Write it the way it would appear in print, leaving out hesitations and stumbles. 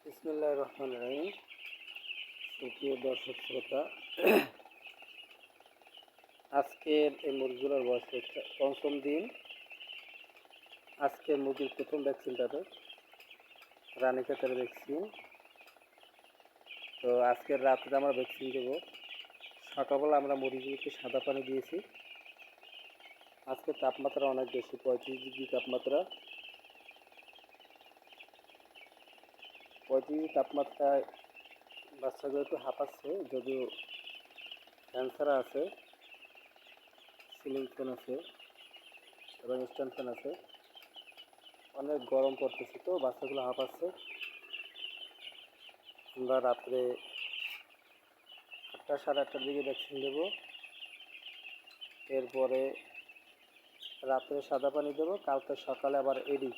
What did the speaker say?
বিসমিল্লাহির রহমানির রহিম। সুপ্রিয় দর্শক শ্রোতা, আজকের এই মুরগিগুলোর বয়স হচ্ছে ৫ম দিন। আজকের মুরগির প্রথম ভ্যাকসিনটাতে রানীক্ষেতের ভ্যাকসিন। তো আজকের রাত্রে আমরা ভ্যাকসিন দেবো। সকালবেলা আমরা মুরগিগুলোকে সাদা পানি দিয়েছি। আজকের তাপমাত্রা অনেক বেশি, ৩৫ ডিগ্রি তাপমাত্রা। ৩৫ তাপমাত্রায় বাচ্চাগুলো একটু হাঁপাচ্ছে, যদিও ফ্যান ছাড়া আছে, সিলিং ফ্যান আছে এবং স্ট্যান্ড ফ্যান আছে। অনেক গরম পড়তেছে, তো বাচ্চাগুলো হাঁপাচ্ছে। আমরা রাত্রে ৮টা সাড়ে ৮টার দিকে ভ্যাকসিন দেবো। এরপরে রাত্রে সাদা পানি দেবো, কালকে সকালে আবার এডি